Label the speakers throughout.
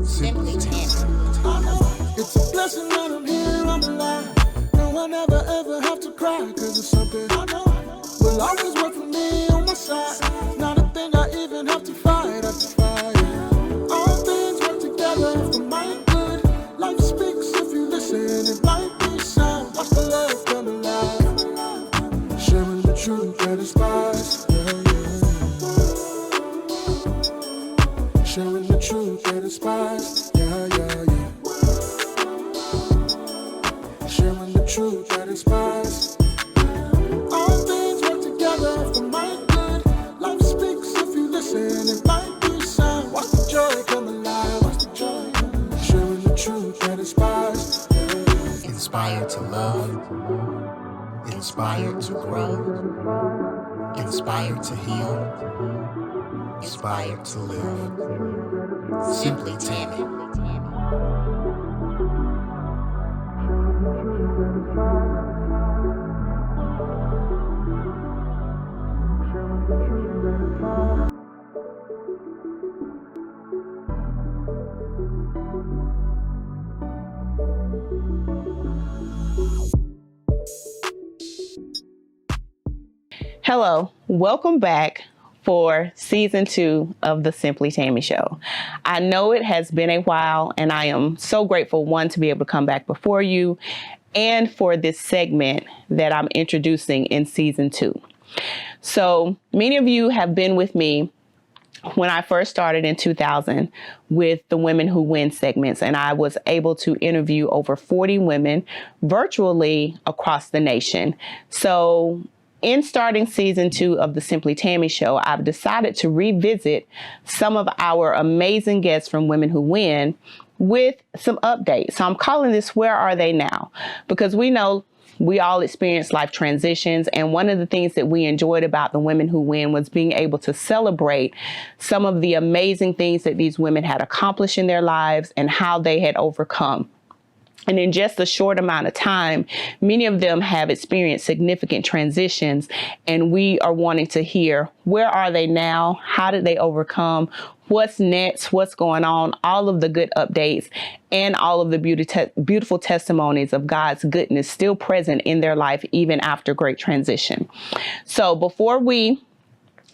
Speaker 1: Simply Tammy.
Speaker 2: It's a blessing that I'm here, I'm alive. No, I never ever have to cry, cause it's something I know will always work for me on my side. Not a thing I even have to fight, All things work together for my good. Life speaks if you listen, it might be sound. Watch the love come alive. Sharing the truth that inspires, Sharing the truth that inspires, Sharing the truth that inspires. All things work together for my good. Life speaks if you listen, it might be sound. Watch the joy come alive, watch the joy come alive. Sharing the truth that inspires.
Speaker 1: Inspired to love, inspired to grow, inspired to heal, inspired to live. Simply Tammy.
Speaker 3: Hello, welcome back for season 2 of the Simply Tammy Show. I know it has been a while, and I am so grateful, one, to be able to come back before you, and for this segment that I'm introducing in season 2. So many of you have been with me when I first started in 2000 with the Women Who Win segments, and I was able to interview over 40 women virtually across the nation. So in starting season 2 of the Simply Tammy Show, I've decided to revisit some of our amazing guests from Women Who Win with some updates. So I'm calling this Where Are They Now? Because we know we all experience life transitions, and one of the things that we enjoyed about the Women Who Win was being able to celebrate some of the amazing things that these women had accomplished in their lives and how they had overcome. And in just a short amount of time, many of them have experienced significant transitions, and we are wanting to hear, where are they now? How did they overcome? What's next? What's going on? All of the good updates and all of the beautiful testimonies of God's goodness still present in their life, even after great transition. So before we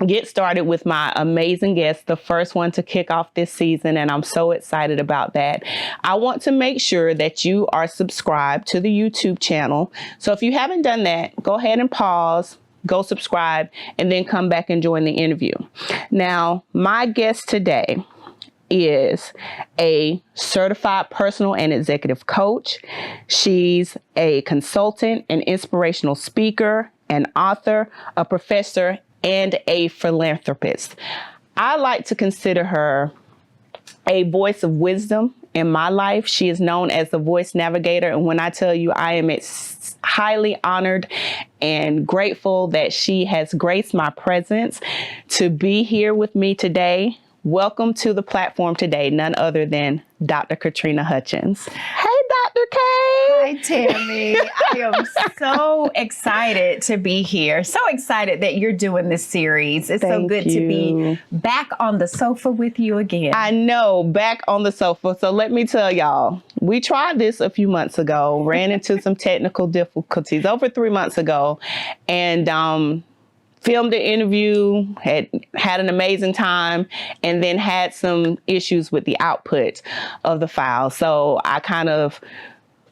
Speaker 3: get started with my amazing guest, the first one to kick off this season, and I'm so excited about that, I want to make sure that you are subscribed to the YouTube channel. So if you haven't done that, go ahead and pause, go subscribe, and then come back and join the interview. Now, my guest today is a certified personal and executive coach. She's a consultant, an inspirational speaker, an author, a professor, and a philanthropist. I like to consider her a voice of wisdom in my life. She is known as the voice navigator. And when I tell you, I am highly honored and grateful that she has graced my presence to be here with me today. Welcome to the platform today, none other than Dr. Katrina Hutchins. Hey, Dr. K.
Speaker 4: Hi, Tammy. I am so excited to be here. So excited that you're doing this series. It's so good to be back on the sofa with you again.
Speaker 3: I know, back on the sofa. So let me tell y'all, we tried this a few months ago, ran into some technical difficulties over 3 months ago, and filmed the interview, had an amazing time, and then had some issues with the output of the file. So I kind of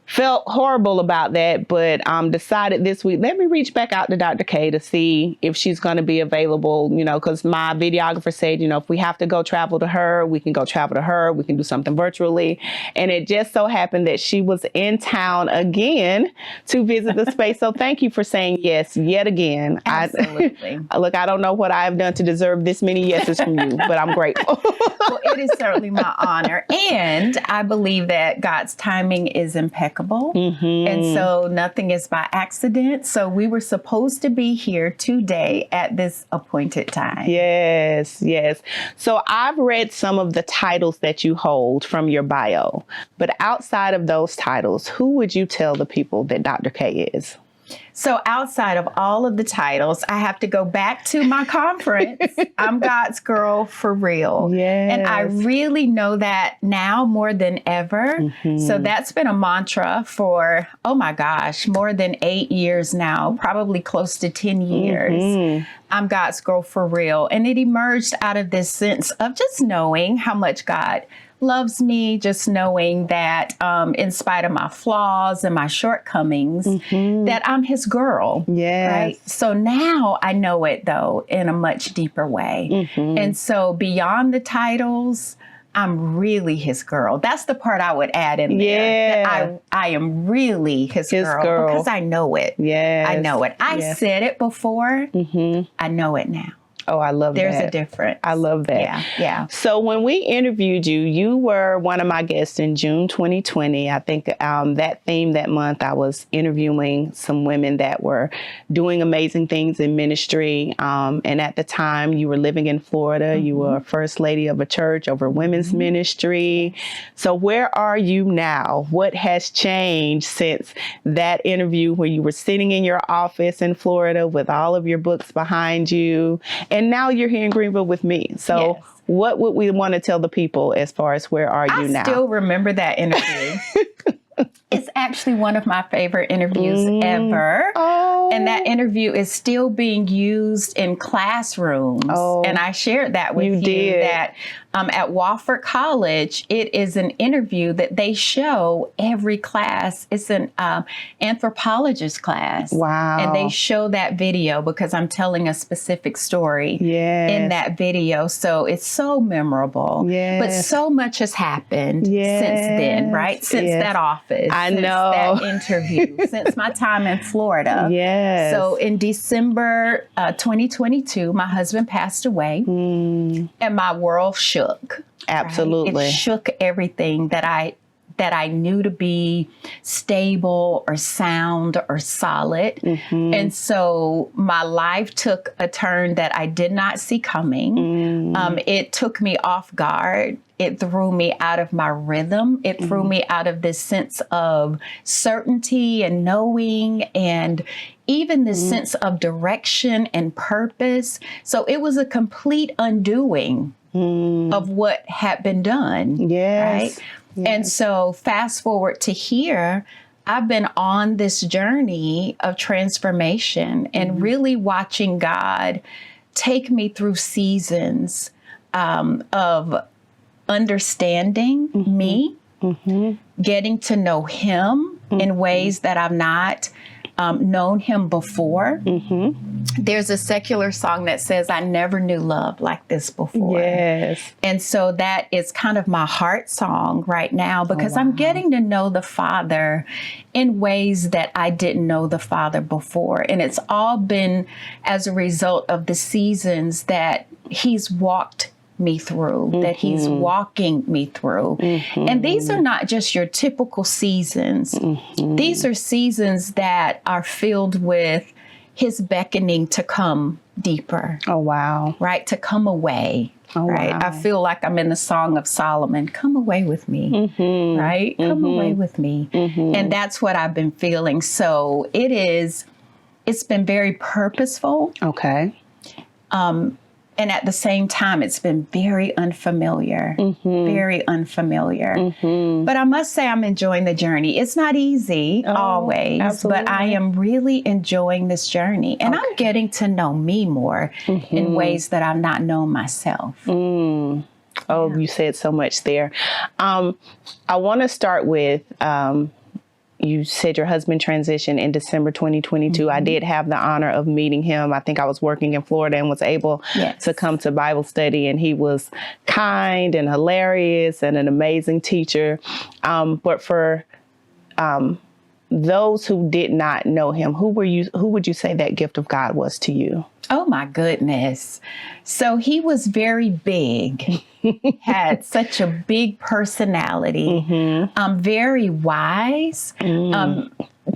Speaker 3: felt horrible about that, but decided this week, let me reach back out to Dr. K to see if she's going to be available, because my videographer said, if we have to go travel to her, we can go travel to her. We can do something virtually. And it just so happened that she was in town again to visit the space. So thank you for saying yes yet again.
Speaker 4: Absolutely.
Speaker 3: Look, I don't know what I've done to deserve this many yeses from you, but I'm grateful.
Speaker 4: Well, it is certainly my honor. And I believe that God's timing is impeccable.
Speaker 3: Mm-hmm.
Speaker 4: And so nothing is by accident. So we were supposed to be here today at this appointed time.
Speaker 3: Yes, yes. So I've read some of the titles that you hold from your bio, but outside of those titles, who would you tell the people that Dr. K is?
Speaker 4: So outside of all of the titles, I have to go back to my conference. I'm God's girl for real.
Speaker 3: Yes.
Speaker 4: And I really know that now more than ever. So that's been a mantra for, oh my gosh, more than 8 years now, probably close to 10 years. I'm God's girl for real. And it emerged out of this sense of just knowing how much God loves me, just knowing that in spite of my flaws and my shortcomings, that I'm his girl.
Speaker 3: Yes.
Speaker 4: Right? So now I know it, though, in a much deeper way. And so beyond the titles, I'm really his girl. That's the part I would add in there.
Speaker 3: Yeah.
Speaker 4: I am really his girl because I know it.
Speaker 3: Yes.
Speaker 4: I know it. I said it before. I know it now.
Speaker 3: Oh, I love
Speaker 4: There's
Speaker 3: that.
Speaker 4: a difference.
Speaker 3: I love that.
Speaker 4: Yeah, yeah.
Speaker 3: So when we interviewed you, you were one of my guests in June 2020. I think that theme that month, I was interviewing some women that were doing amazing things in ministry. And at the time, you were living in Florida. You were a first lady of a church over women's ministry. So where are you now? What has changed since that interview where you were sitting in your office in Florida with all of your books behind you? And now you're here in Greenville with me. So what would we want to tell the people as far as where are you now?
Speaker 4: I still remember that interview. It's actually one of my favorite interviews ever.
Speaker 3: Oh.
Speaker 4: And that interview is still being used in classrooms. Oh. And I shared that with you that at Wofford College, it is an interview that they show every class. It's an anthropologist class.
Speaker 3: Wow.
Speaker 4: And they show that video because I'm telling a specific story in that video. So it's so memorable. But so much has happened since then, right? Since that office.
Speaker 3: I know.
Speaker 4: That interview, since my time in Florida. So in December 2022, my husband passed away and my world shook.
Speaker 3: Absolutely.
Speaker 4: Right? It shook everything that I knew to be stable or sound or solid. And so my life took a turn that I did not see coming. It took me off guard. It threw me out of my rhythm. It threw me out of this sense of certainty and knowing and even this sense of direction and purpose. So it was a complete undoing of what had been done. Right? And so fast forward to here, I've been on this journey of transformation and really watching God take me through seasons of understanding me, getting to know him in ways that I've not known him before. There's a secular song that says, I never knew love like this before. And so that is kind of my heart song right now because I'm getting to know the Father in ways that I didn't know the Father before. And it's all been as a result of the seasons that he's walked me through, that he's walking me through. And these are not just your typical seasons. These are seasons that are filled with his beckoning to come deeper. Oh, wow. Right? To come away. Oh, right? Wow. I feel like I'm in the Song of Solomon. Come away with me. Right? Come away with me. And that's what I've been feeling. So it's been very purposeful. Okay. And at the same time, it's been very unfamiliar, very unfamiliar. But I must say I'm enjoying the journey. It's not easy always, but I am really enjoying this journey. And I'm getting to know me more in ways that I've not known myself. Oh,
Speaker 3: you said so much there. I want to start with... you said your husband transitioned in December 2022. I did have the honor of meeting him. I think I was working in Florida and was able to come to Bible study. And he was kind and hilarious and an amazing teacher. But for those who did not know him, who would you say that gift of God was to you?
Speaker 4: Oh, my goodness. So he was very big, had such a big personality, very wise.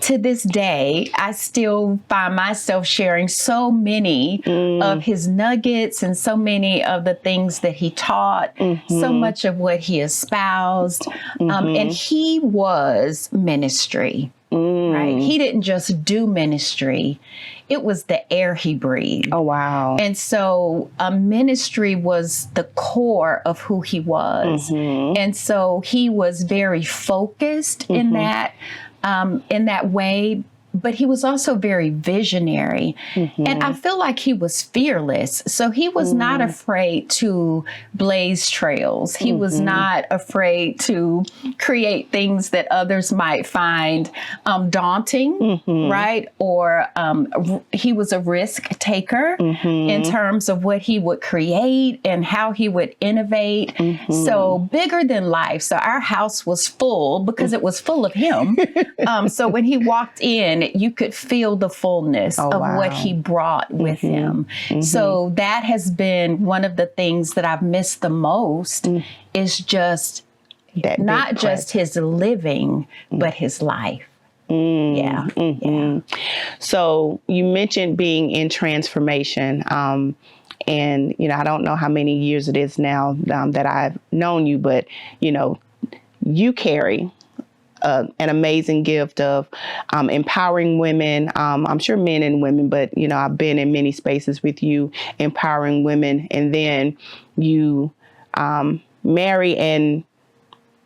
Speaker 4: To this day, I still find myself sharing so many of his nuggets and so many of the things that he taught, so much of what he espoused. And he was ministry. Right? Right. He didn't just do ministry. It was the air he breathed.
Speaker 3: Oh, wow.
Speaker 4: And so ministry was the core of who he was. And so he was very focused in that way. But he was also very visionary. And I feel like he was fearless. So he was not afraid to blaze trails. He was not afraid to create things that others might find daunting, right? Or he was a risk taker in terms of what he would create and how he would innovate. So bigger than life. So our house was full because it was full of him. So when he walked in, you could feel the fullness of what he brought with him. So that has been one of the things that I've missed the most is just
Speaker 3: That
Speaker 4: not just his living, but his life. Yeah.
Speaker 3: So you mentioned being in transformation. And, you know, I don't know how many years it is now that I've known you, but, you know, you carry an amazing gift of empowering women. I'm sure men and women, but, you know, I've been in many spaces with you empowering women. And then you marry and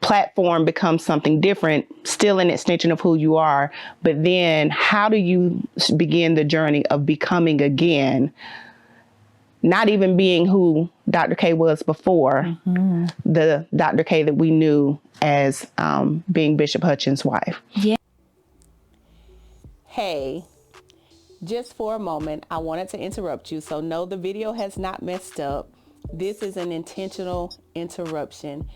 Speaker 3: platform becomes something different, still an extension of who you are. But then how do you begin the journey of becoming again, not even being who Dr. K was before, the Dr. K that we knew as being Bishop Hutchins' wife?
Speaker 4: Yeah.
Speaker 5: Hey, just for a moment, I wanted to interrupt you. So no, the video has not messed up. This is an intentional interruption.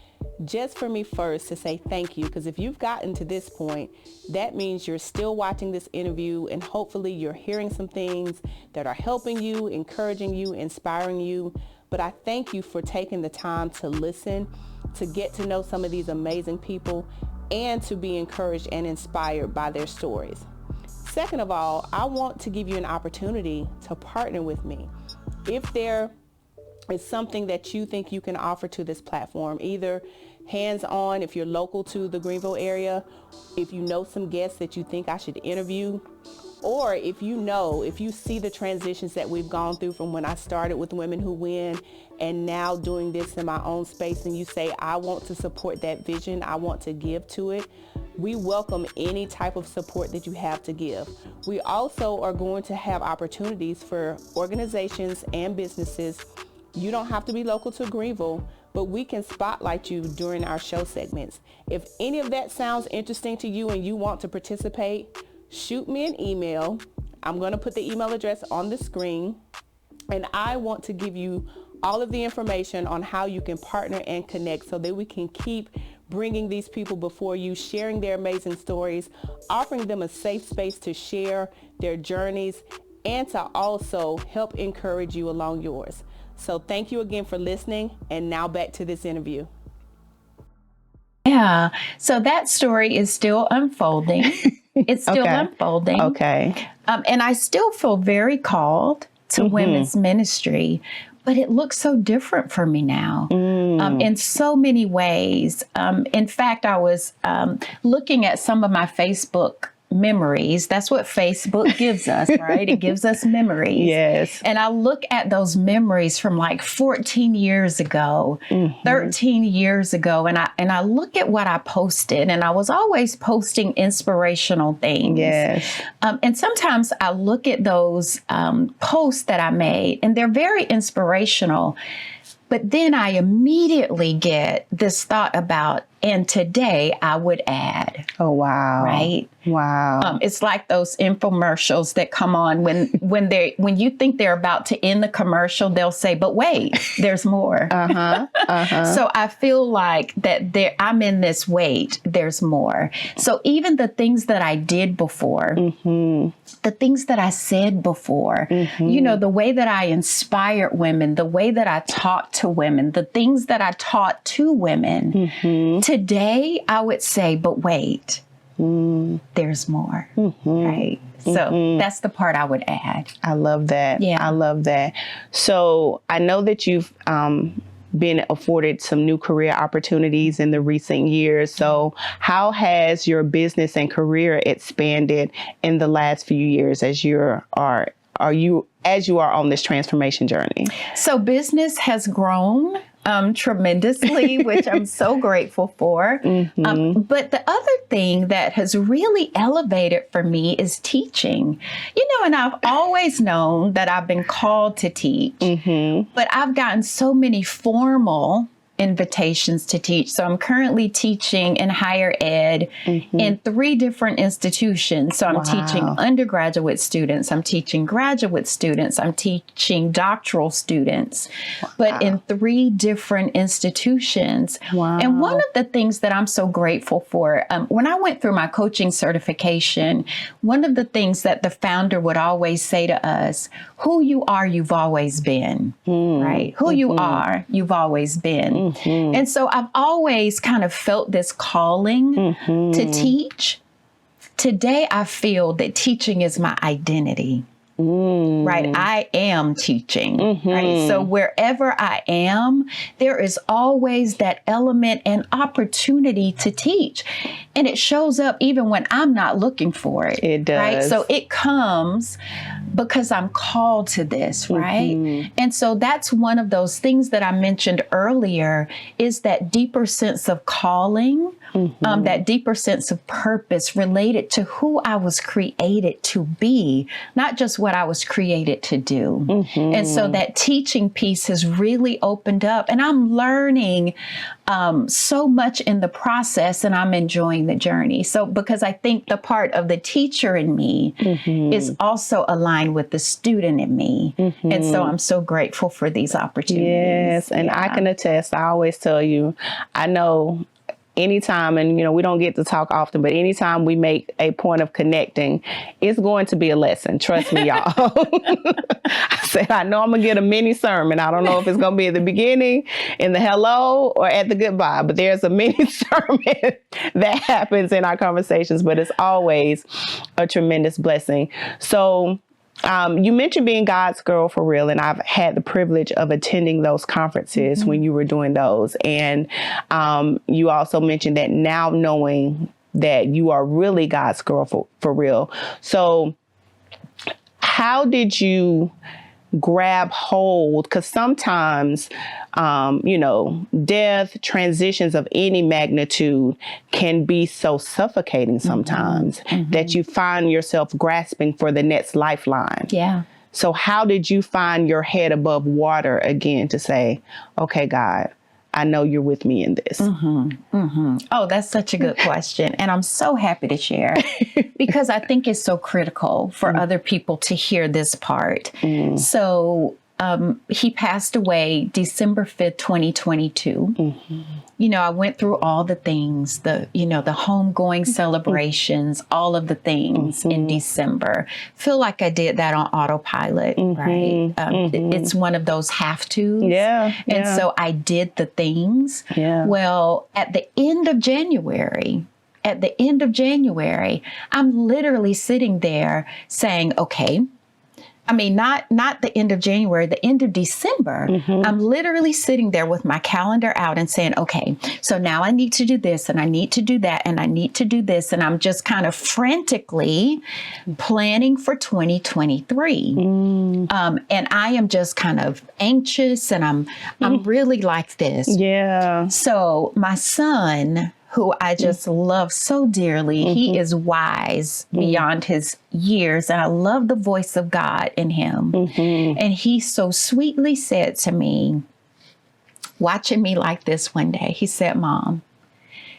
Speaker 5: Just for me first to say thank you, because if you've gotten to this point, that means you're still watching this interview and hopefully you're hearing some things that are helping you, encouraging you, inspiring you. But I thank you for taking the time to listen, to get to know some of these amazing people, and to be encouraged and inspired by their stories. Second of all, I want to give you an opportunity to partner with me. If there is something that you think you can offer to this platform, either hands-on if you're local to the Greenville area, if you know some guests that you think I should interview, or if you see the transitions that we've gone through from when I started with Women Who Win and now doing this in my own space, and you say, I want to support that vision, I want to give to it, we welcome any type of support that you have to give. We also are going to have opportunities for organizations and businesses. You don't have to be local to Greenville, but we can spotlight you during our show segments. If any of that sounds interesting to you and you want to participate, shoot me an email. I'm going to put the email address on the screen, and I want to give you all of the information on how you can partner and connect so that we can keep bringing these people before you, sharing their amazing stories, offering them a safe space to share their journeys, and to also help encourage you along yours. So thank you again for listening. And now back to this interview.
Speaker 4: Yeah. So that story is still unfolding. It's still unfolding.
Speaker 3: Okay.
Speaker 4: And I still feel very called to women's ministry, but it looks so different for me now in so many ways. In fact, I was looking at some of my Facebook memories. That's what Facebook gives us, right? It gives us memories.
Speaker 3: Yes.
Speaker 4: And I look at those memories from like 14 years ago, 13 years ago, and I look at what I posted, and I was always posting inspirational things.
Speaker 3: Yes.
Speaker 4: And sometimes I look at those posts that I made, and they're very inspirational. But then I immediately get this thought about, and today I would add.
Speaker 3: Oh, wow.
Speaker 4: Right?
Speaker 3: Wow.
Speaker 4: It's like those infomercials that come on when you think they're about to end the commercial, they'll say, but wait, there's more. So I feel like that I'm in this wait, there's more. So even the things that I did before, the things that I said before, you know, the way that I inspired women, the way that I talked to women, the things that I taught to women, today I would say, but wait. There's more, right? So that's the part I would add.
Speaker 3: I love that.
Speaker 4: Yeah.
Speaker 3: I love that. So I know that you've been afforded some new career opportunities in the recent years. So how has your business and career expanded in the last few years as you are on this transformation journey?
Speaker 4: So business has grown tremendously, which I'm so grateful for. But the other thing that has really elevated for me is teaching. And I've always known that I've been called to teach, but I've gotten so many formal invitations to teach. So I'm currently teaching in higher ed in 3 different institutions. So I'm teaching undergraduate students, I'm teaching graduate students, I'm teaching doctoral students, but in 3 different institutions. And one of the things that I'm so grateful for, when I went through my coaching certification, one of the things that the founder would always say to us, who you are, you've always been, right? Who you are, you've always been. And so I've always kind of felt this calling to teach. Today, I feel that teaching is my identity. Right? I am teaching, right? So wherever I am, there is always that element and opportunity to teach. And it shows up even when I'm not looking for it.
Speaker 3: It does.
Speaker 4: Right? So it comes because I'm called to this, right? And so that's one of those things that I mentioned earlier is that deeper sense of calling, that deeper sense of purpose related to who I was created to be, not just what I was created to do. And so that teaching piece has really opened up, and I'm learning so much in the process, and I'm enjoying the journey. So because I think the part of the teacher in me is also aligned with the student in me. And so I'm so grateful for these opportunities.
Speaker 3: Yes, and I can attest. I always tell you, I know anytime, and we don't get to talk often, but anytime we make a point of connecting, it's going to be a lesson. Trust me, y'all. I said, I know I'm going to get a mini sermon. I don't know if it's going to be at the beginning, in the hello, or at the goodbye, but there's a mini sermon that happens in our conversations, but it's always a tremendous blessing. So you mentioned being God's girl for real, and I've had the privilege of attending those conferences when you were doing those. And you also mentioned that now knowing that you are really God's girl for real. So how did you grab hold? Because sometimes, death, transitions of any magnitude can be so suffocating sometimes that you find yourself grasping for the next lifeline.
Speaker 4: Yeah.
Speaker 3: So how did you find your head above water again to say, okay, God, I know you're with me in this?
Speaker 4: Oh, that's such a good question. And I'm so happy to share because I think it's so critical for other people to hear this part. So he passed away December 5th, 2022. I went through all the things, the homegoing celebrations, all of the things in December. Feel like I did that on autopilot, right? It's one of those have tos. And so I did the things. Well, at the end of January, I'm literally sitting there saying, okay, I mean, not the end of January, the end of December, I'm literally sitting there with my calendar out and saying, okay, so now I need to do this and I need to do that and I need to do this. And I'm just kind of frantically planning for 2023. And I am just kind of anxious and I'm really like this. So my son, who I just love so dearly. He is wise beyond his years, and I love the voice of God in him. And he so sweetly said to me, watching me like this one day, he said, Mom,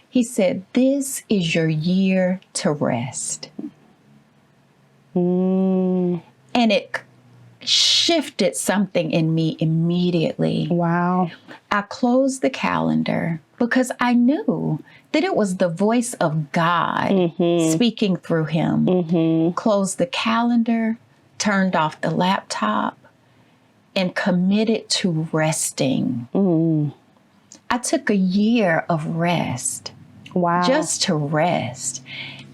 Speaker 4: he said, this is your year to rest. And it shifted something in me immediately.
Speaker 3: Wow.
Speaker 4: I closed the calendar because I knew that it was the voice of God speaking through him. Closed the calendar, turned off the laptop, and committed to resting. I took a year of rest.
Speaker 3: Wow.
Speaker 4: Just to rest.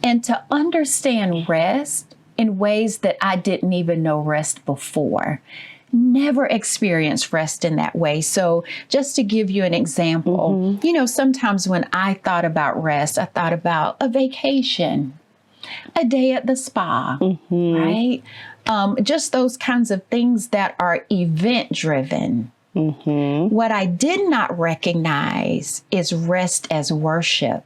Speaker 4: And to understand rest in ways that I didn't even know rest before. never experienced rest in that way. So just to give you an example, you know, sometimes when I thought about rest, I thought about a vacation, a day at the spa, right? Just those kinds of things that are event driven. What I did not recognize is rest as worship.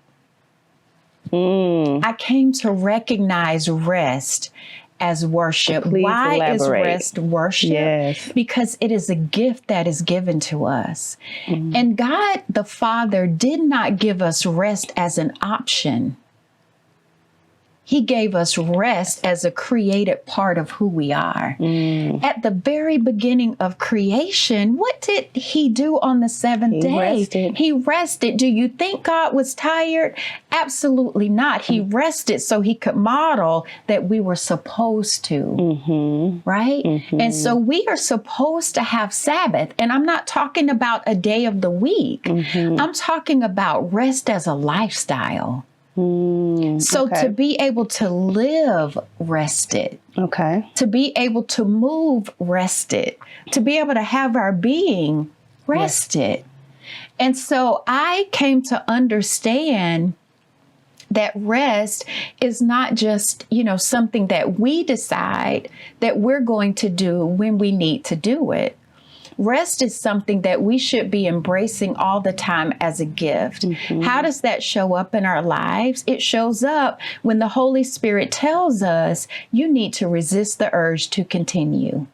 Speaker 4: I came to recognize rest as worship.
Speaker 3: Please
Speaker 4: Why
Speaker 3: elaborate.
Speaker 4: is rest worship?
Speaker 3: Yes.
Speaker 4: Because it is a gift that is given to us. And God the Father did not give us rest as an option. He gave us rest as a created part of who we are. At the very beginning of creation, what did he do on the seventh day?
Speaker 3: Rested.
Speaker 4: He rested. Do you think God was tired? Absolutely not. He rested so he could model that we were supposed to, right? And so we are supposed to have Sabbath. And I'm not talking about a day of the week. I'm talking about rest as a lifestyle. So to be able to live rested, to be able to move rested, to be able to have our being rested. And so I came to understand that rest is not just, you know, something that we decide that we're going to do when we need to do it. Rest is something that we should be embracing all the time as a gift. How does that show up in our lives? It shows up when the Holy Spirit tells us you need to resist the urge to continue.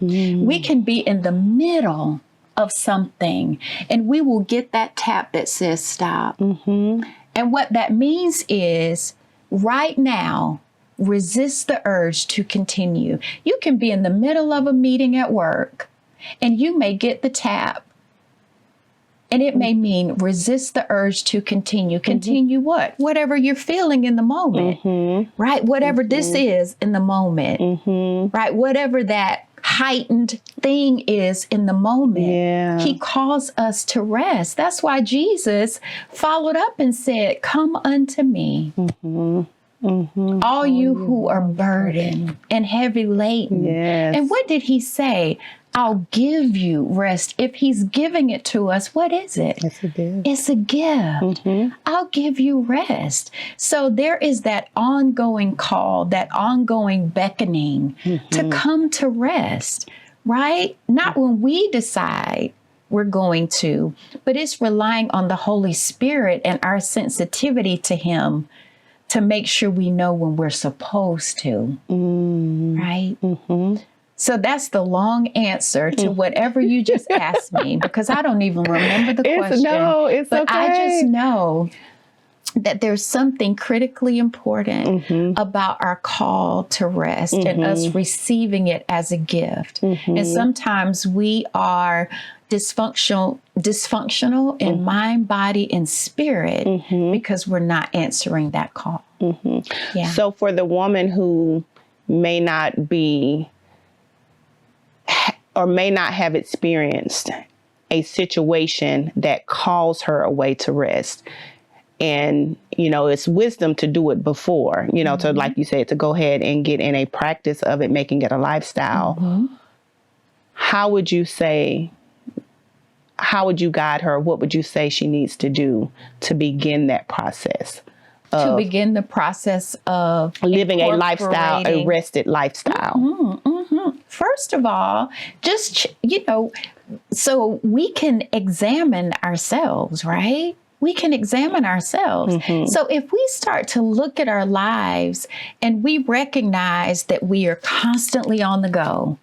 Speaker 4: We can be in the middle of something and we will get that tap that says stop. And what that means is right now, resist the urge to continue. You can be in the middle of a meeting at work and you may get the tap. And it may mean resist the urge to continue. Continue what? Whatever you're feeling in the moment, right? Whatever this is in the moment, right? Whatever that heightened thing is in the moment. He calls us to rest. That's why Jesus followed up and said, come unto me. All you who are burdened and heavy laden. And what did he say? I'll give you rest. If he's giving it to us, what is it?
Speaker 3: It's a gift.
Speaker 4: It's a gift. I'll give you rest. So there is that ongoing call, that ongoing beckoning to come to rest, right? Not when we decide we're going to, but it's relying on the Holy Spirit and our sensitivity to him to make sure we know when we're supposed to, right? So that's the long answer to whatever you just asked me, because I don't even remember the question.
Speaker 3: It's
Speaker 4: but
Speaker 3: okay.
Speaker 4: I just know that there's something critically important about our call to rest and us receiving it as a gift. And sometimes we are dysfunctional in mind, body, and spirit because we're not answering that call.
Speaker 3: So for the woman who may not be or may not have experienced a situation that calls her away to rest, and, you know, it's wisdom to do it before, you know, to, like you said, to go ahead and get in a practice of it, making it a lifestyle. How would you guide her? What would you say she needs to do to begin that process?
Speaker 4: To begin the process of
Speaker 3: living a lifestyle, a rested lifestyle.
Speaker 4: First of all, just, you know, so we can examine ourselves, right? We can examine ourselves. So if we start to look at our lives and we recognize that we are constantly on the go,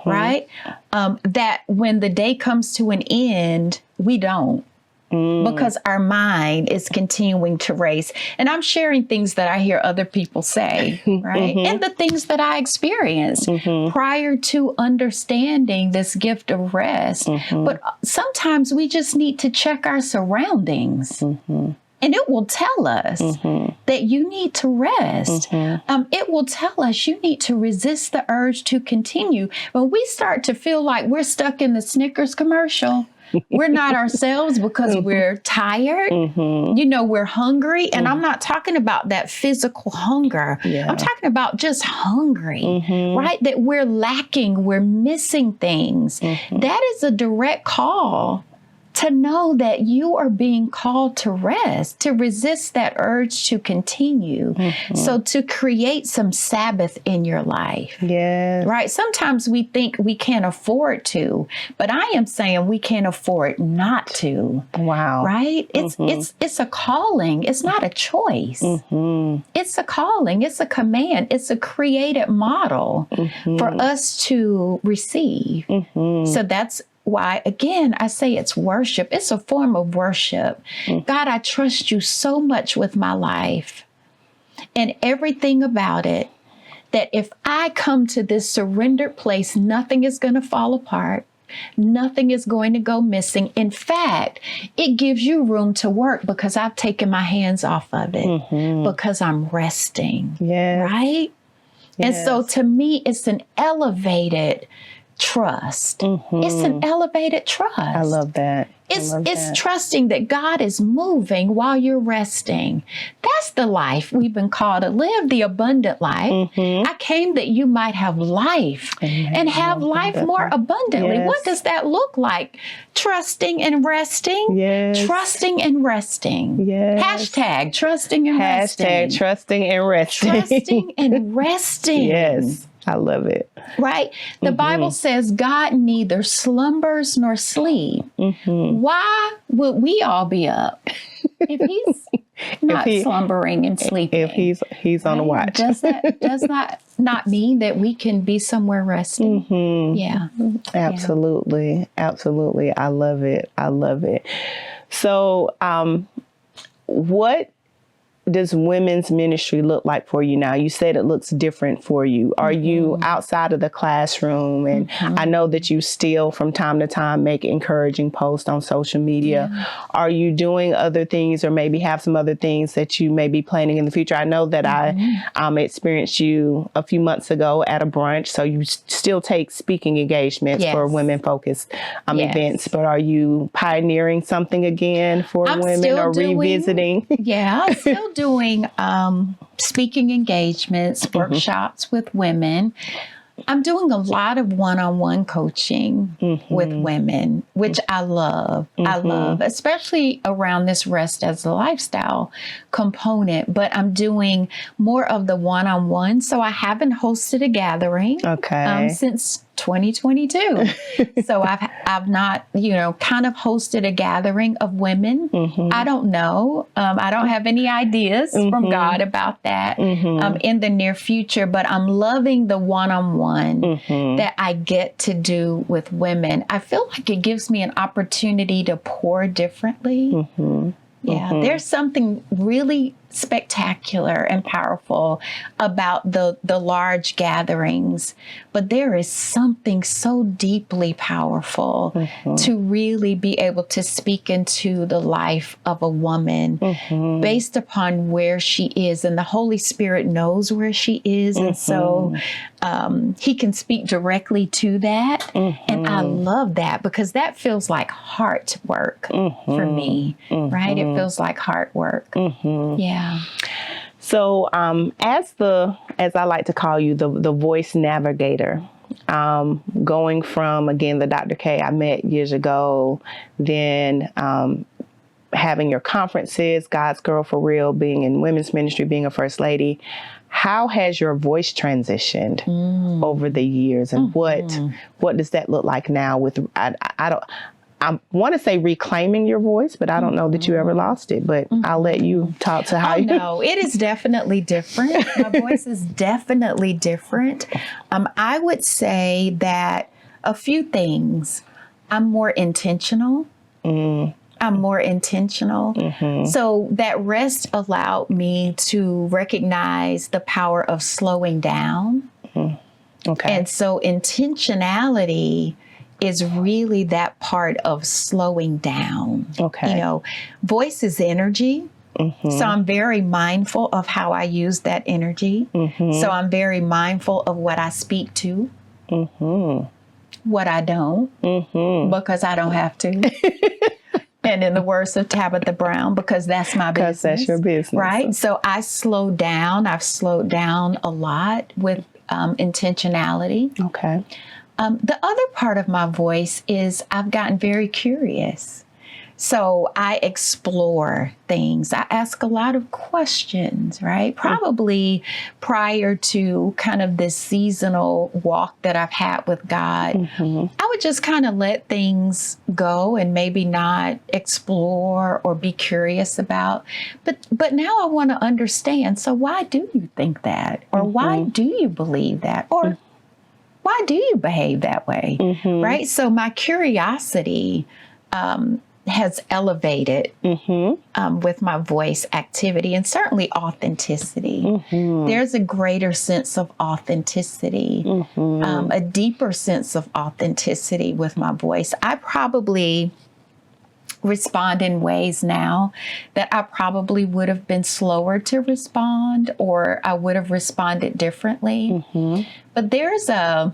Speaker 4: right? That when the day comes to an end, we don't. Because our mind is continuing to race. And I'm sharing things that I hear other people say, right? And the things that I experienced prior to understanding this gift of rest. But sometimes we just need to check our surroundings. And it will tell us that you need to rest. It will tell us you need to resist the urge to continue. When we start to feel like we're stuck in the Snickers commercial, We're not ourselves because we're tired. You know, we're hungry. And I'm not talking about that physical hunger. I'm talking about just hungry, right? That we're lacking, we're missing things. That is a direct call to know that you are being called to rest, to resist that urge to continue. So to create some Sabbath in your life.
Speaker 3: Yes.
Speaker 4: Right? Sometimes we think we can't afford to, but I am saying we can't afford not to.
Speaker 3: Wow.
Speaker 4: Right? It's a calling. It's not a choice. It's a calling. It's a command. It's a created model for us to receive. So that's why, again, I say it's worship. It's a form of worship. God, I trust you so much with my life and everything about it, that if I come to this surrendered place, nothing is going to fall apart. Nothing is going to go missing. In fact, it gives you room to work because I've taken my hands off of it, because I'm resting. Right? And so to me, it's an elevated trust. It's an elevated trust.
Speaker 3: I love that.
Speaker 4: It's trusting that God is moving while you're resting. That's the life we've been called to live, the abundant life. I came that you might have life and have life more abundantly. What does that look like? Trusting and resting. Trusting and resting. Hashtag trusting and resting.
Speaker 3: Hashtag trusting and resting.
Speaker 4: Trusting and resting.
Speaker 3: Yes. I love it.
Speaker 4: Right? The Bible says God neither slumbers nor sleep. Why would we all be up if he's not slumbering and sleeping?
Speaker 3: If he's on the watch.
Speaker 4: Does that not mean that we can be somewhere resting? Yeah.
Speaker 3: Absolutely. Absolutely. I love it. I love it. So, what does women's ministry look like for you now? You said it looks different for you. Are you outside of the classroom? And I know that you still from time to time make encouraging posts on social media. Are you doing other things or maybe have some other things that you may be planning in the future? I know that I experienced you a few months ago at a brunch. So you still take speaking engagements for women focused events, but are you pioneering something again for women or revisiting?
Speaker 4: I'm still doing speaking engagements, workshops with women. I'm doing a lot of one-on-one coaching with women, which I love. I love, especially around this rest as a lifestyle component, but I'm doing more of the one-on-one. So I haven't hosted a gathering since 2022. So I've not, kind of hosted a gathering of women. I don't know. I don't have any ideas from God about that in the near future, but I'm loving the one-on-one that I get to do with women. I feel like it gives me an opportunity to pour differently. There's something really spectacular and powerful about the large gatherings, but there is something so deeply powerful to really be able to speak into the life of a woman based upon where she is, and the Holy Spirit knows where she is, and so he can speak directly to that, and I love that because that feels like heart work for me, right? It feels like heart work.
Speaker 3: So as I like to call you, the voice navigator, going from, again, the Dr. K I met years ago, then having your conferences, God's Girl for Real, being in women's ministry, being a first lady, how has your voice transitioned over the years, and what does that look like now? With I want to say reclaiming your voice, but I don't know that you ever lost it. But I'll let you talk to how.
Speaker 4: No, it is definitely different. My voice is definitely different. I would say that a few things. I'm more intentional. I'm more intentional. So that rest allowed me to recognize the power of slowing down. And so intentionality is really that part of slowing down. Voice is energy. So I'm very mindful of how I use that energy. So I'm very mindful of what I speak to. what I don't, because I don't have to. And in the words of Tabitha Brown, because that's my business.
Speaker 3: Because that's your business.
Speaker 4: Right? So I slowed down. I've slowed down a lot with intentionality.
Speaker 3: Okay.
Speaker 4: The other part of my voice is I've gotten very curious. So I explore things. I ask a lot of questions, right? Probably prior to kind of this seasonal walk that I've had with God, I would just kind of let things go and maybe not explore or be curious about. But now I want to understand. So why do you think that? Or why do you believe that? Or why do you behave that way? Right? So my curiosity has elevated with my voice activity and certainly authenticity. There's a greater sense of authenticity, a deeper sense of authenticity with my voice. I probably respond in ways now that I probably would have been slower to respond, or I would have responded differently. But there's a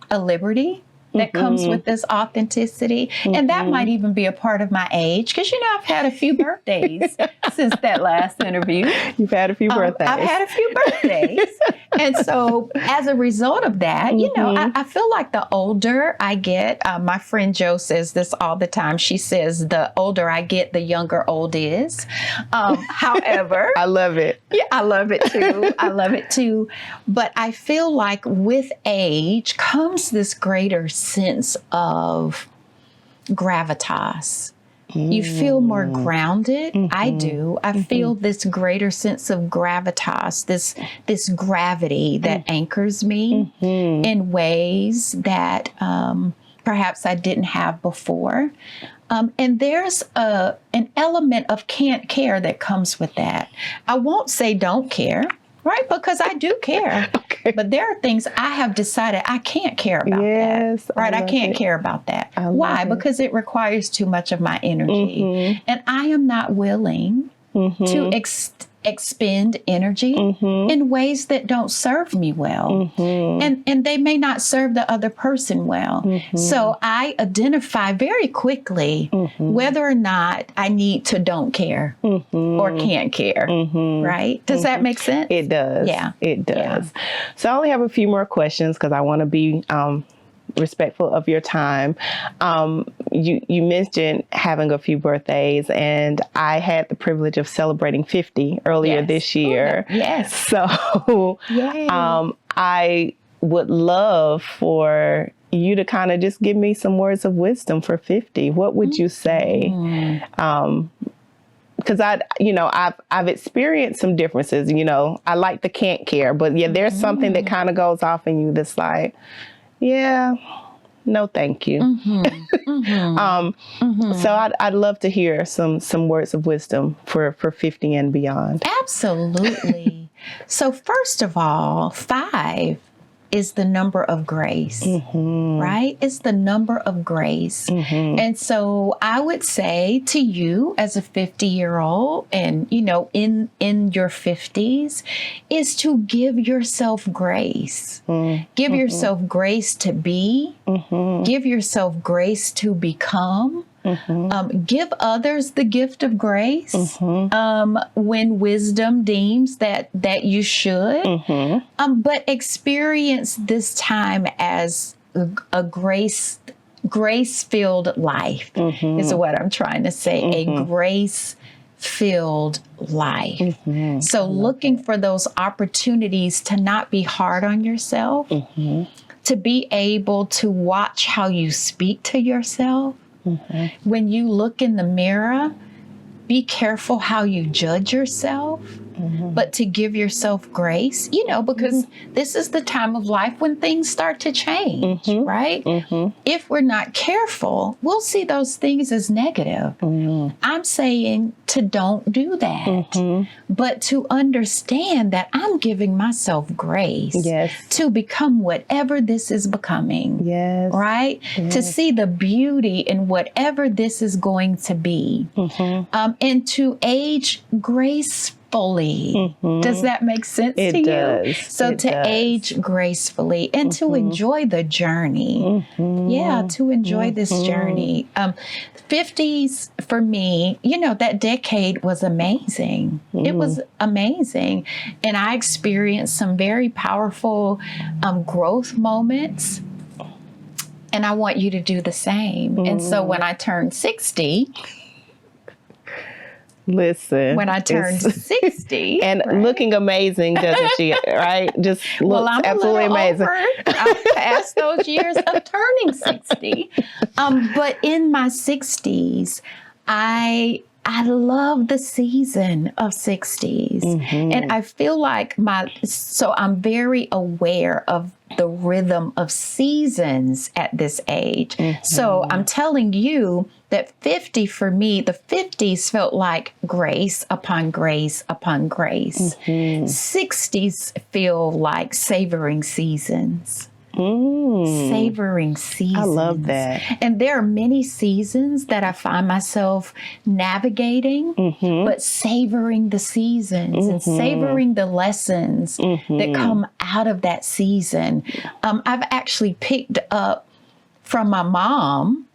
Speaker 4: liberty that comes with this authenticity. And that might even be a part of my age. Because, I've had a few birthdays since that last interview.
Speaker 3: You've had a few birthdays.
Speaker 4: I've had a few birthdays. And so as a result of that, I feel like the older I get, my friend Jo says this all the time. She says, the older I get, the younger old is. However.
Speaker 3: I love it.
Speaker 4: Yeah, I love it too. I love it too. But I feel like with age comes this greater sense of gravitas. You feel more grounded. I do. I feel this greater sense of gravitas, this gravity that anchors me in ways that perhaps I didn't have before. And there's an element of can't care that comes with that. I won't say don't care. Right? Because I do care. Okay. But there are things I have decided I can't care about that. Right? I can't care about that. Why? Because it requires too much of my energy. And I am not willing to expend energy in ways that don't serve me well. And they may not serve the other person well. So I identify very quickly whether or not I need to don't care or can't care. Right? Does that make sense?
Speaker 3: It does.
Speaker 4: Yeah.
Speaker 3: It does.
Speaker 4: Yeah.
Speaker 3: So I only have a few more questions because I want to be respectful of your time. You mentioned having a few birthdays, and I had the privilege of celebrating 50 earlier this year.
Speaker 4: Yes.
Speaker 3: So I would love for you to kind of just give me some words of wisdom for 50. What would you say? Because I've experienced some differences. I like the can't care, but there's something that kind of goes off in you that's like, yeah, no, thank you. So I'd love to hear some words of wisdom for 50 and beyond.
Speaker 4: Absolutely. So first of all, 5 is the number of grace, right? It's the number of grace. And so I would say to you as a 50-year-old and, in your 50s, is to give yourself grace. Give yourself grace to be. Give yourself grace to become. Give others the gift of grace when wisdom deems that you should, but experience this time as a grace-filled life is what I'm trying to say. A grace-filled life. So looking for those opportunities to not be hard on yourself, to be able to watch how you speak to yourself. When you look in the mirror, be careful how you judge yourself, but to give yourself grace, because this is the time of life when things start to change, right? If we're not careful, we'll see those things as negative. I'm saying to don't do that, but to understand that I'm giving myself grace to become whatever this is becoming, right? To see the beauty in whatever this is going to be, and to age gracefully. Does that make sense to you?
Speaker 3: Does.
Speaker 4: So
Speaker 3: It
Speaker 4: to
Speaker 3: does.
Speaker 4: age gracefully and to enjoy the journey. Yeah, to enjoy this journey. 50s for me, that decade was amazing. It was amazing. And I experienced some very powerful growth moments. And I want you to do the same. And so when I turned 60,
Speaker 3: Listen.
Speaker 4: when I turned 60.
Speaker 3: And looking amazing, doesn't she? Right? Just looks
Speaker 4: I'm
Speaker 3: absolutely
Speaker 4: a little
Speaker 3: amazing.
Speaker 4: over. I'm past those years of turning 60. But in my 60s, I love the season of 60s. And I feel like so I'm very aware of the rhythm of seasons at this age. So I'm telling you that 50 for me, the 50s felt like grace upon grace upon grace. 60s feel like savoring seasons. Savoring seasons.
Speaker 3: I love that.
Speaker 4: And there are many seasons that I find myself navigating, but savoring the seasons and savoring the lessons that come out of that season. I've actually picked up from my mom,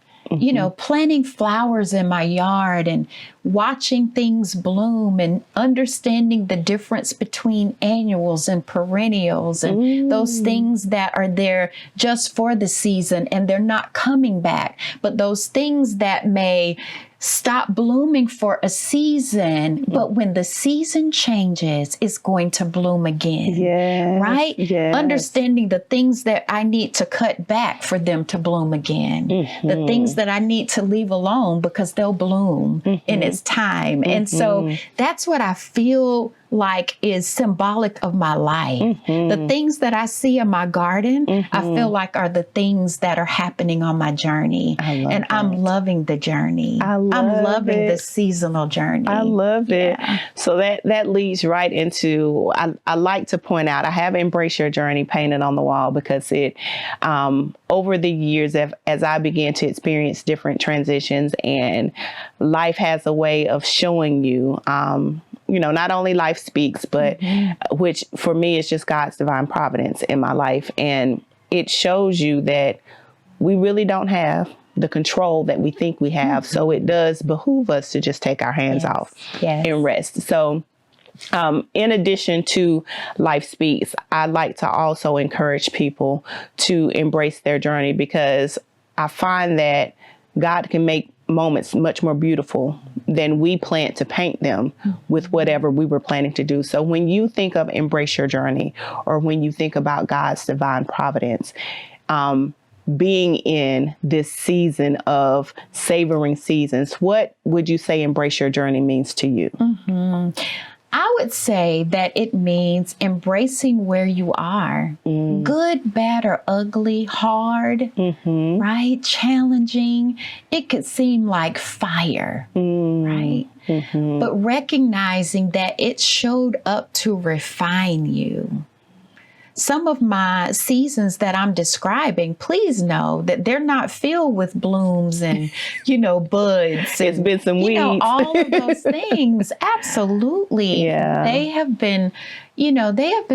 Speaker 4: planting flowers in my yard and watching things bloom and understanding the difference between annuals and perennials and those things that are there just for the season and they're not coming back. But those things that may stop blooming for a season, but when the season changes, it's going to bloom again.
Speaker 3: Yes,
Speaker 4: right?
Speaker 3: yes.
Speaker 4: Understanding the things that I need to cut back for them to bloom again. The things that I need to leave alone because they'll bloom in its time. And so that's what I feel like is symbolic of my life. The things that I see in my garden, I feel like are the things that are happening on my journey. And I'm loving the journey. I'm loving the seasonal journey.
Speaker 3: I love it. So that leads right into, I like to point out, I have Embrace Your Journey painted on the wall because it, over the years, as I began to experience different transitions and life has a way of showing you, not only life speaks, but which for me is just God's divine providence in my life. And it shows you that we really don't have the control that we think we have. So it does behoove us to just take our hands off and rest. So in addition to life speaks, I like to also encourage people to embrace their journey because I find that God can make moments much more beautiful than we plan to paint them with whatever we were planning to do. So when you think of Embrace Your Journey, or when you think about God's divine providence, being in this season of savoring seasons, what would you say Embrace Your Journey means to you?
Speaker 4: I would say that it means embracing where you are. Good, bad, or ugly, hard, right? Challenging. It could seem like fire, right? But recognizing that it showed up to refine you. Some of my seasons that I'm describing, please know that they're not filled with blooms and, buds.
Speaker 3: It's been some weeds.
Speaker 4: All of those things. Absolutely.
Speaker 3: Yeah.
Speaker 4: They have been,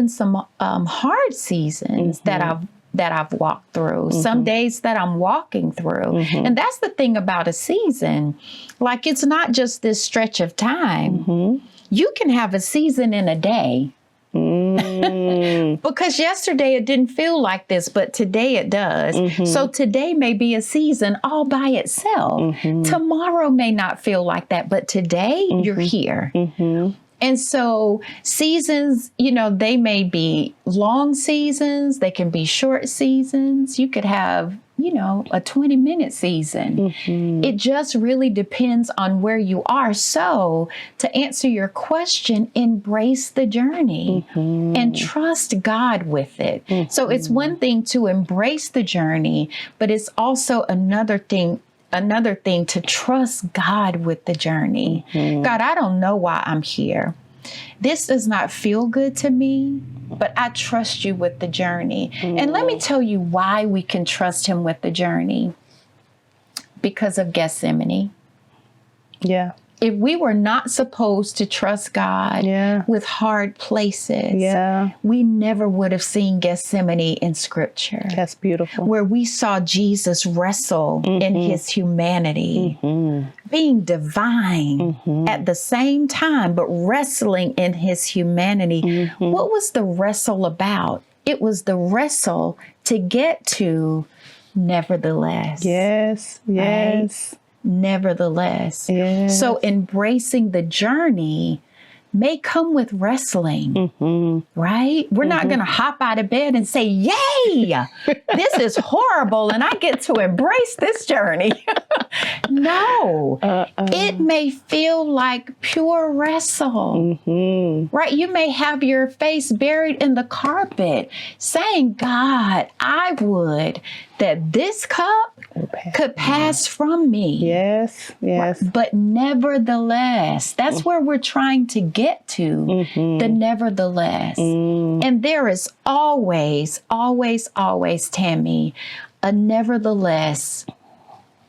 Speaker 4: some hard seasons that I've walked through, some days that I'm walking through. And that's the thing about a season. Like, it's not just this stretch of time. You can have a season in a day. Because yesterday it didn't feel like this, but today it does. So today may be a season all by itself. Tomorrow may not feel like that, but today you're here. And so seasons, they may be long seasons. They can be short seasons. You could have, a 20-minute season. It just really depends on where you are. So to answer your question, embrace the journey and trust God with it. So it's one thing to embrace the journey, but it's also another thing to trust God with the journey. God, I don't know why I'm here. This does not feel good to me, but I trust you with the journey. And let me tell you why we can trust him with the journey. Because of Gethsemane.
Speaker 3: Yeah.
Speaker 4: if we were not supposed to trust God with hard places, we never would have seen Gethsemane in Scripture.
Speaker 3: That's beautiful.
Speaker 4: Where we saw Jesus wrestle in his humanity, being divine at the same time, but wrestling in his humanity. What was the wrestle about? It was the wrestle to get to nevertheless.
Speaker 3: Yes.
Speaker 4: Right? Nevertheless.
Speaker 3: Yes.
Speaker 4: So embracing the journey may come with wrestling, right? We're not going to hop out of bed and say, yay, this is horrible and I get to embrace this journey. No, it may feel like pure wrestle, right? You may have your face buried in the carpet saying, God, I would that this cup could pass from me.
Speaker 3: Yes.
Speaker 4: But nevertheless, that's where we're trying to get to, the nevertheless. And there is always, Tammy, a nevertheless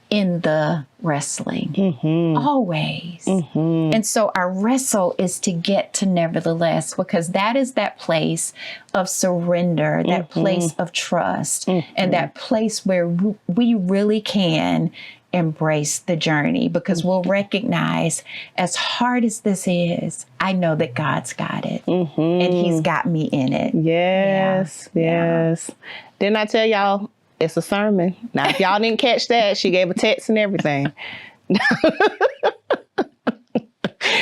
Speaker 4: in the wrestling. Always. And so our wrestle is to get to nevertheless, because that is that place of surrender, that place of trust, and that place where we really can embrace the journey, because we'll recognize, as hard as this is, I know that God's got it and he's got me in it.
Speaker 3: Yes. Didn't I tell y'all it's a sermon? Now, if y'all didn't catch that, she gave a text and everything.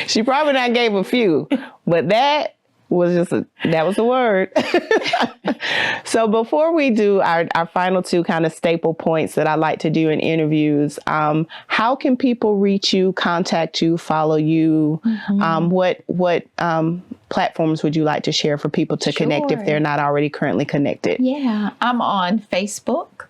Speaker 3: She probably not gave a few, but that was the word. So before we do our final two kind of staple points that I like to do in interviews, how can people reach you, contact you, follow you? What platforms would you like to share for people to connect if they're not already currently connected?
Speaker 4: Yeah, I'm on Facebook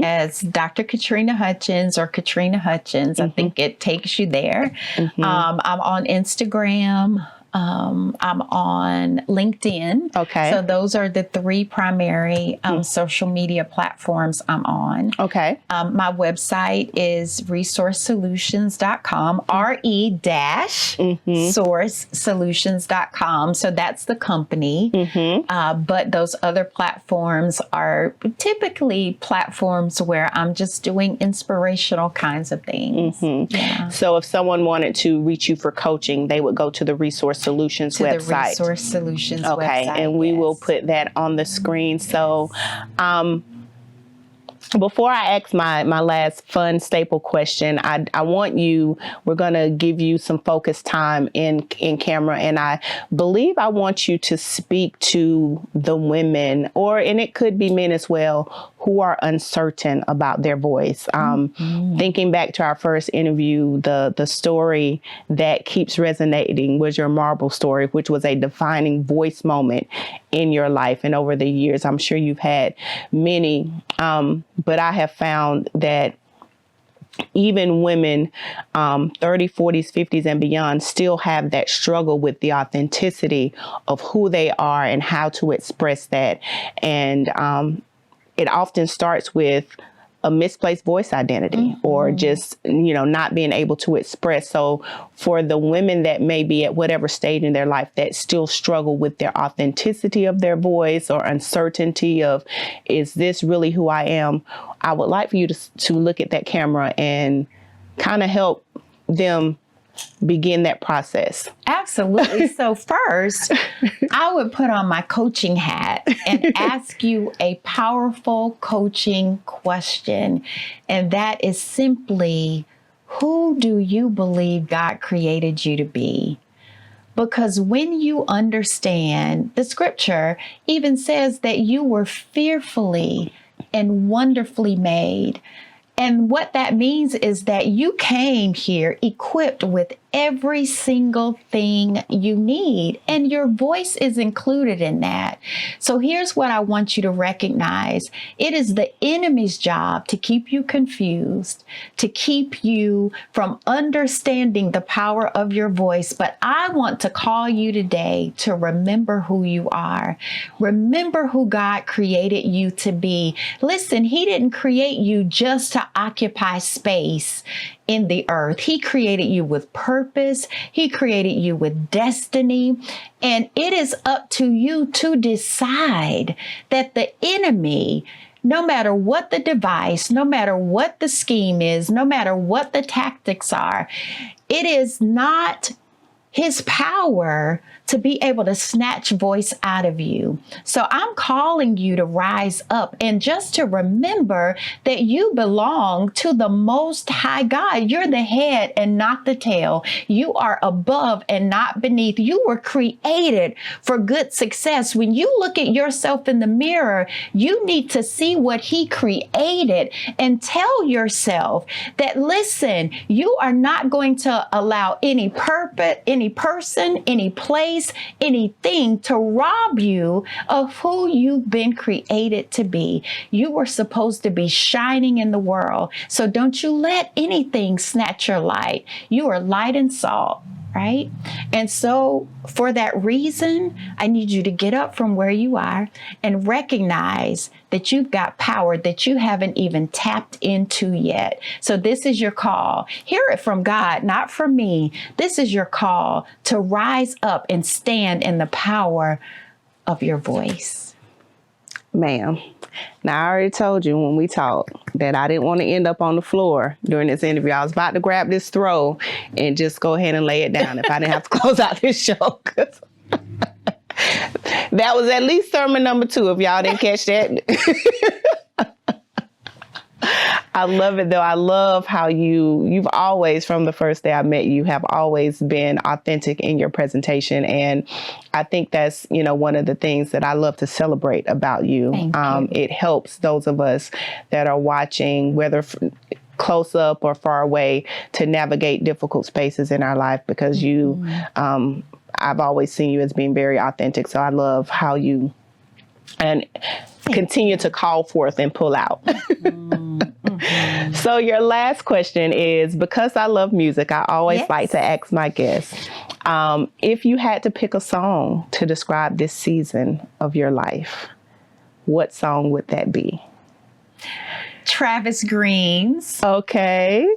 Speaker 4: as Dr. Katrina Hutchins or Katrina Hutchins. I think it takes you there. I'm on Instagram. I'm on LinkedIn.
Speaker 3: Okay.
Speaker 4: So those are the three primary social media platforms I'm on.
Speaker 3: Okay.
Speaker 4: My website is resourcesolutions.com, re-sourcesolutions.com. So that's the company. But those other platforms are typically platforms where I'm just doing inspirational kinds of things. Yeah.
Speaker 3: So if someone wanted to reach you for coaching, they would go to the Resource Solutions website.
Speaker 4: The Resource Solutions website.
Speaker 3: Okay, and we will put that on the screen. So before I ask my last fun staple question, I want you, we're going to give you some focused time in camera, and I believe I want you to speak to the women, and it could be men as well, who are uncertain about their voice. Thinking back to our first interview, the story that keeps resonating was your marble story, which was a defining voice moment in your life. And over the years, I'm sure you've had many, but I have found that even women 30s, 40s, 50s and beyond still have that struggle with the authenticity of who they are and how to express that. And it often starts with a misplaced voice identity or just, not being able to express. So for the women that may be at whatever stage in their life that still struggle with their authenticity of their voice or uncertainty of, is this really who I am? I would like for you to look at that camera and kind of help them begin that process.
Speaker 4: Absolutely. So first, I would put on my coaching hat and ask you a powerful coaching question. And that is simply, who do you believe God created you to be? Because when you understand, the scripture even says that you were fearfully and wonderfully made. And what that means is that you came here equipped with every single thing you need, and your voice is included in that. So here's what I want you to recognize. It is the enemy's job to keep you confused, to keep you from understanding the power of your voice. But I want to call you today to remember who you are. Remember who God created you to be. Listen, He didn't create you just to to occupy space in the earth. He created you with purpose. He created you with destiny. And it is up to you to decide that the enemy, no matter what the device, no matter what the scheme is, no matter what the tactics are, it is not his power to be able to snatch voice out of you. So I'm calling you to rise up and just to remember that you belong to the Most High God. You're the head and not the tail. You are above and not beneath. You were created for good success. When you look at yourself in the mirror, you need to see what he created and tell yourself that, listen, you are not going to allow any purpose, any person, any place, anything to rob you of who you've been created to be. You were supposed to be shining in the world. So don't you let anything snatch your light. You are light and salt, right? And so for that reason, I need you to get up from where you are and recognize that you've got power that you haven't even tapped into yet. So this is your call. Hear it from God, not from me. This is your call to rise up and stand in the power of your voice.
Speaker 3: Ma'am, now I already told you when we talked that I didn't want to end up on the floor during this interview. I was about to grab this throw and just go ahead and lay it down if I didn't have to close out this show. That was at least sermon number 2, if y'all didn't catch that. I love it, though. I love how you've always, from the first day I met you, have always been authentic in your presentation. And I think that's, one of the things that I love to celebrate about you.
Speaker 4: Thank you.
Speaker 3: It helps those of us that are watching, whether close up or far away, to navigate difficult spaces in our life, because I've always seen you as being very authentic. So I love how you continue to call forth and pull out. So your last question is, because I love music, I always like to ask my guests, if you had to pick a song to describe this season of your life, what song would that be?
Speaker 4: Travis Green's.
Speaker 3: Okay.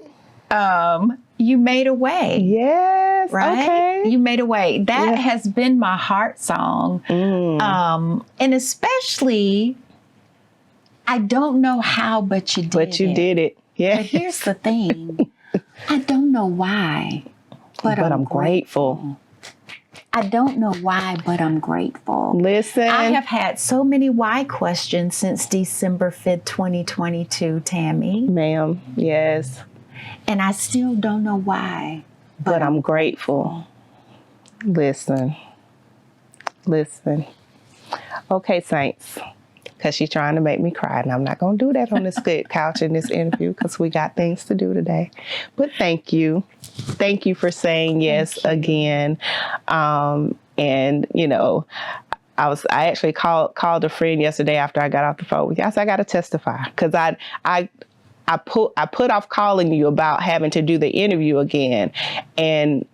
Speaker 4: You Made a Way.
Speaker 3: Yes.
Speaker 4: Right?
Speaker 3: Okay.
Speaker 4: You Made a Way. That has been my heart song. And especially, I don't know how, but you did it.
Speaker 3: But you did it. Yeah.
Speaker 4: But here's the thing. I don't know why, but I'm grateful. I don't know why, but I'm grateful.
Speaker 3: Listen.
Speaker 4: I have had so many why questions since December 5th, 2022, Tammy.
Speaker 3: Ma'am, yes.
Speaker 4: And I still don't know why,
Speaker 3: but I'm grateful. Listen. Okay, Saints, because she's trying to make me cry, and I'm not going to do that on this good couch in this interview, because we got things to do today. But thank you. Thank you for saying yes again. And, I actually called a friend yesterday after I got off the phone with you. I said, I got to testify, because I put off calling you about having to do the interview again. And,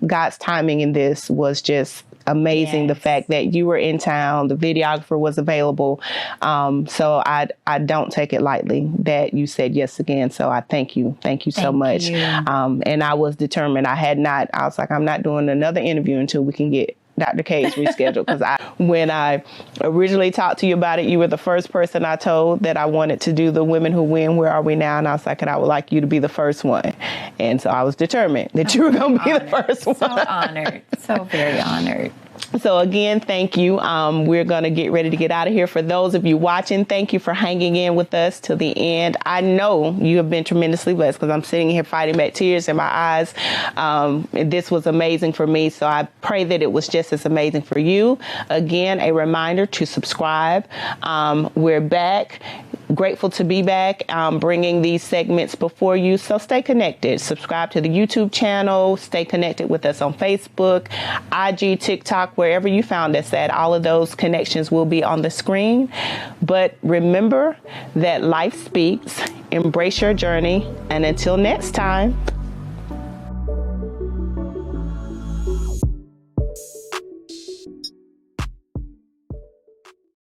Speaker 3: God's timing in this was just amazing. Yes. The fact that you were in town, the videographer was available. So I don't take it lightly that you said yes again. So I thank you. Thank you so much. And I was determined. I was like, I'm not doing another interview until we can get Dr. K's rescheduled, because when I originally talked to you about it, you were the first person I told that I wanted to do the Women Who Win, Where Are We Now? And I was like, and I would like you to be the first one. And so I was determined that you were going to be the first one.
Speaker 4: So honored. So very honored.
Speaker 3: So again, thank you. We're going to get ready to get out of here. For those of you watching, thank you for hanging in with us till the end. I know you have been tremendously blessed, because I'm sitting here fighting back tears in my eyes. This was amazing for me. So I pray that it was just as amazing for you. Again, a reminder to subscribe. We're back. Grateful to be back, bringing these segments before you. So stay connected. Subscribe to the YouTube channel. Stay connected with us on Facebook, IG, TikTok, wherever you found us at. All of those connections will be on the screen. But remember that life speaks. Embrace your journey. And until next time.